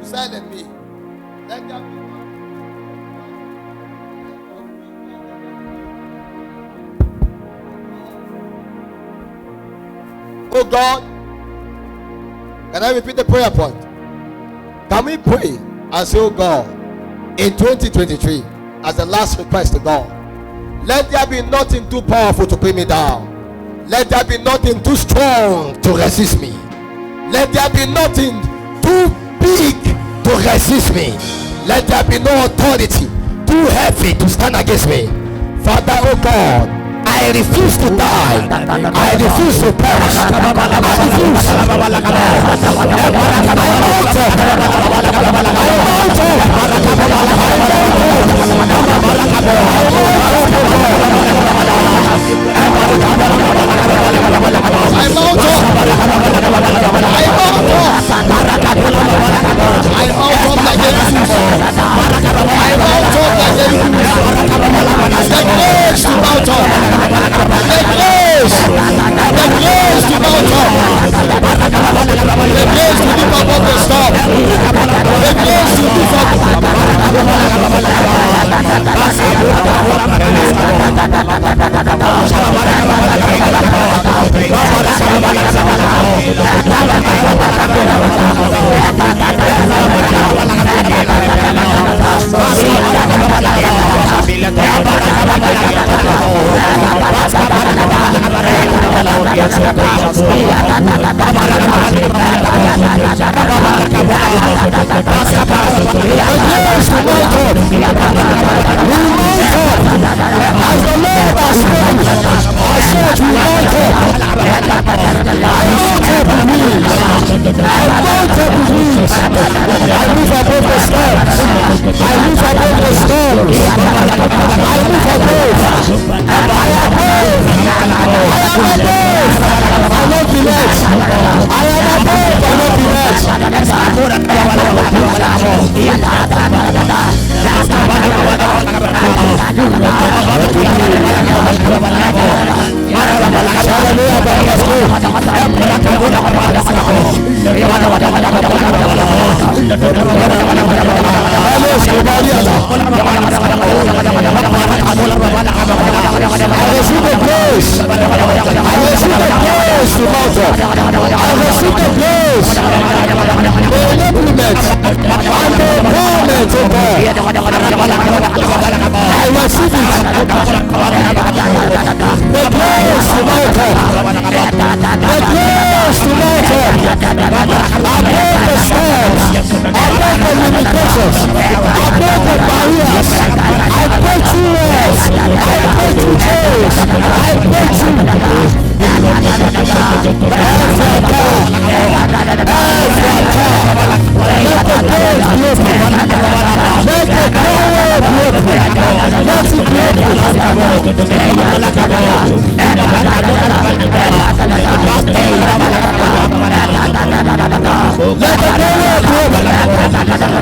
Silent me. Let them be. Oh God, can I repeat the prayer point? Can we pray and say, oh God, in 2023, as the last request to God, let there be nothing too powerful to bring me down. Let there be nothing too strong to resist me. Let there be nothing too big to resist me. Let there be no authority too heavy to stand against me. Father, oh God, I refuse to die. I refuse to perish. I refuse.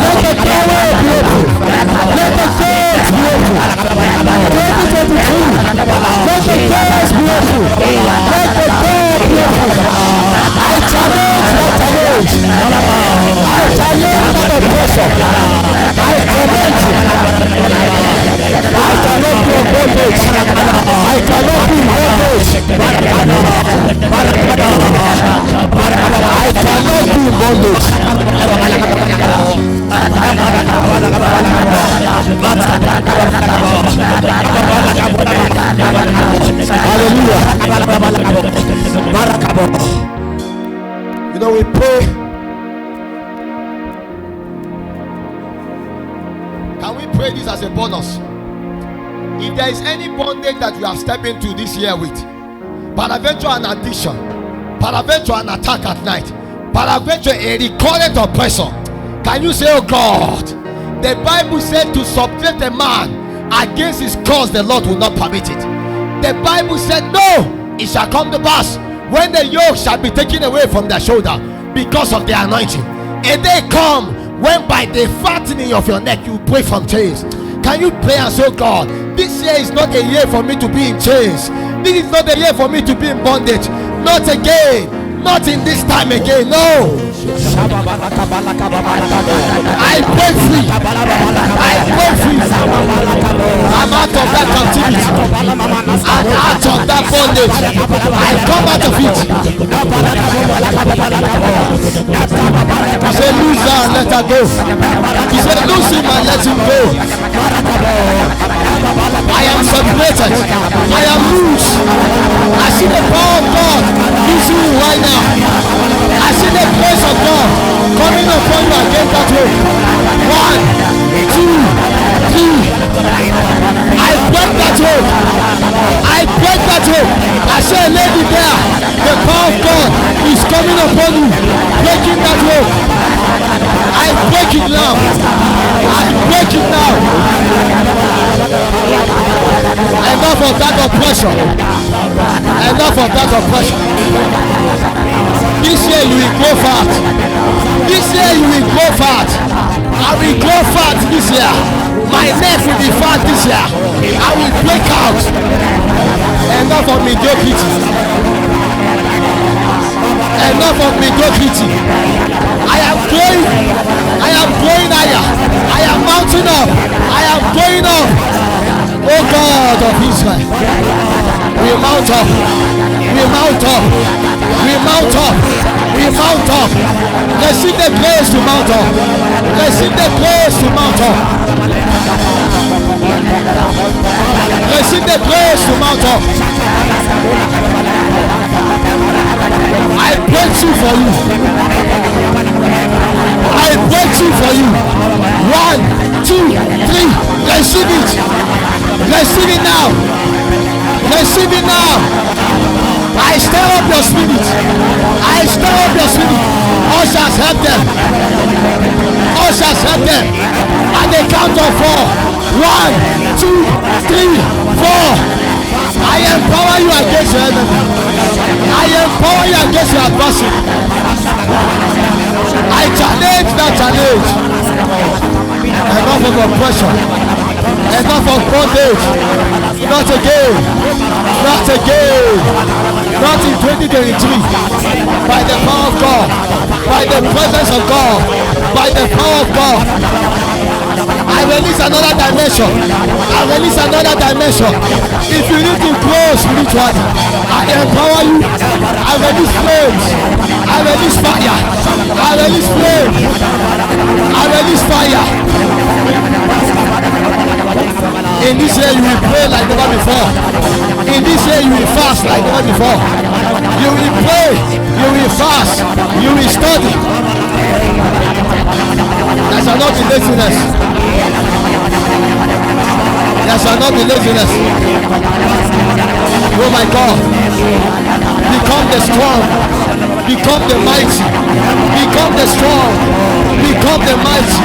Let the Let the doors be open. Let the door be open. I challenge that challenge. I challenge that oppression. I command you. I cannot be in bondage. I cannot be in bondage. I cannot be in bondage. Hallelujah. You know, we pray. Can we pray this as a bonus? If there is any bondage that you have stepped into this year with, peradventure an addiction, peradventure an attack at night, peradventure a recurrent oppression, can you say, oh God, the Bible said to subject a man against his cause, the Lord will not permit it. The Bible said, no, it shall come to pass when the yoke shall be taken away from their shoulder because of the anointing. A day come when by the fattening of your neck you break from chains. Can you pray and say, God, this year is not a year for me to be in chains. This is not a year for me to be in bondage. Not again. Not in this time again. No. I break free. I break free. I'm out of that captivity. I'm out of that bondage. I come out of it. He said, lose her and let her go. He said, lose him and let him go. I am separated. I am loose. I see the power of God using you right now. I see the grace of God coming upon you against that way. 1, 2, 3. I break that way. I break that way. I see a lady there. The power of God is coming upon you, breaking that way. I break it now. I break it now. Enough of that oppression. Enough of that oppression. This year you will grow fat. This year you will grow fat. I will grow fat this year. My neck will be fat this year. I will break out. Enough of mediocrity. Enough of mediocrity. I am growing. I am growing higher. I am mounting up. I am going up. Oh God of Israel, we mount up. We mount up. We mount up. We mount up. Receive the grace to mount up. Receive the grace to mount up. Receive the grace to mount up. I break you for you. I break you for you. 1, 2, 3. Receive it. Receive it now. Receive it now. I stir up your spirit. I stir up your spirit. Ushers help them. Ushers help them. At the count of 4. 1, 2, 3, 4. I empower you against your enemy. I empower you against your adversary. I challenge that challenge. Enough of oppression. Enough of bondage. Not again. Not again. Not in 2023. By the power of God. By the presence of God. By the power of God. I release another dimension. I release another dimension. If you need to grow spiritually, I empower you. I release flames. I release fire. I release flame. I release fire. In this year you will pray like never before. In this year you will fast like never before. You will pray. You will fast. You will study. There shall not be laziness. There shall not be laziness. Oh my God. Become the strong. Become the mighty. Become the strong. Become the mighty.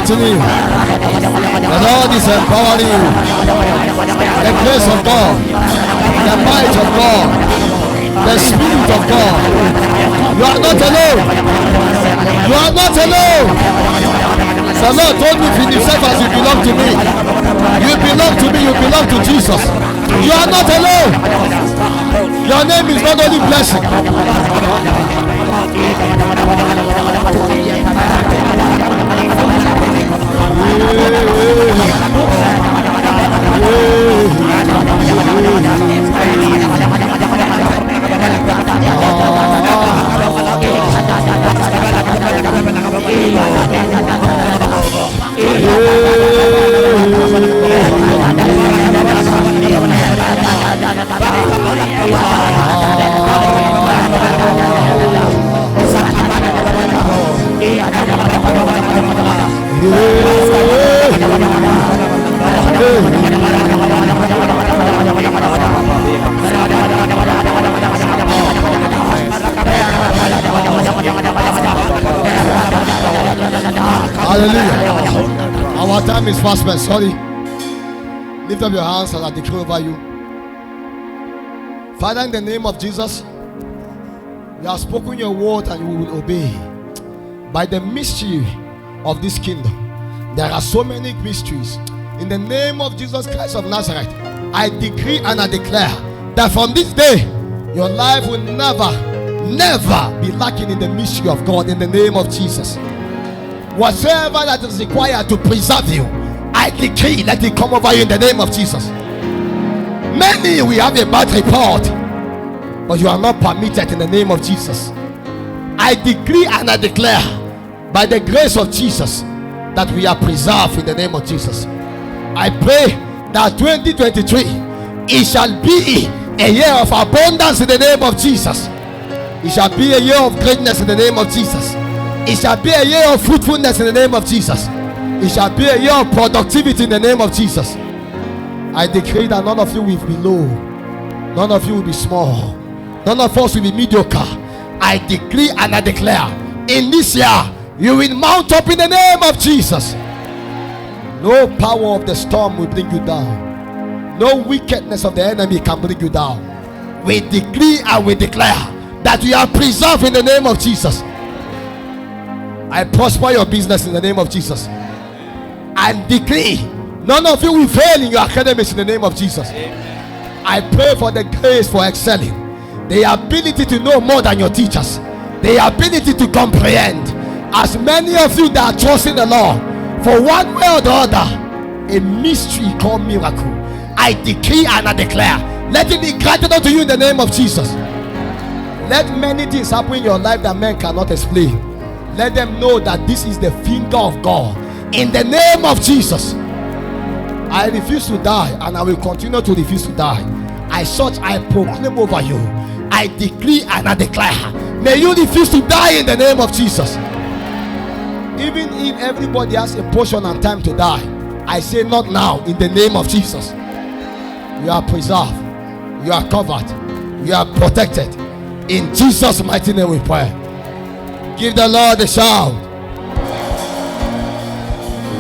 anointing you. The Lord is empowering you. The grace of God, the might of God, the Spirit of God. You are not alone. You are not alone. The Lord told me, finish Cephas, you belong to me. You belong to me. You belong to Jesus. You are not alone. Your name is not only blessing. Hallelujah. Our time is fast spent. Sorry. Lift up your hands and I declare over you. Father, in the name of Jesus, you have spoken your word and we will obey. By the mystery of this kingdom, there are so many mysteries. In the name of Jesus Christ of Nazareth, I decree and I declare that from this day, your life will never be lacking in the mystery of God. In the name of Jesus, whatsoever that is required to preserve you, I decree, let it come over you in the name of Jesus. Many will have a bad report, but you are not permitted in the name of Jesus. I decree and I declare, by the grace of Jesus, that we are preserved in the name of Jesus. I pray that 2023, it shall be a year of abundance in the name of Jesus. It shall be a year of greatness in the name of Jesus. It shall be a year of fruitfulness in the name of Jesus. It shall be a year of productivity in the name of Jesus. I decree that none of you will be low. None of you will be small. None of us will be mediocre. I decree and I declare, in this year, you will mount up in the name of Jesus. No power of the storm will bring you down. No wickedness of the enemy can bring you down. We decree and we declare that you are preserved in the name of Jesus. I prosper your business in the name of Jesus. I decree none of you will fail in your academics in the name of Jesus. I pray for the grace for excelling, the ability to know more than your teachers, the ability to comprehend. As many of you that are trusting the Lord for one way or the other, a mystery called miracle, I decree and I declare, let it be granted unto you in the name of Jesus. Let many things happen in your life that men cannot explain. Let them know that this is the finger of God. In the name of Jesus, I refuse to die and I will continue to refuse to die. As such, I proclaim over you, I decree and I declare, may you refuse to die in the name of Jesus. Even if everybody has a portion and time to die, I say not now in the name of Jesus. You are preserved, you are covered, you are protected. In Jesus' mighty name we pray. Give the Lord a shout.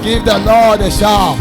Give the Lord a shout.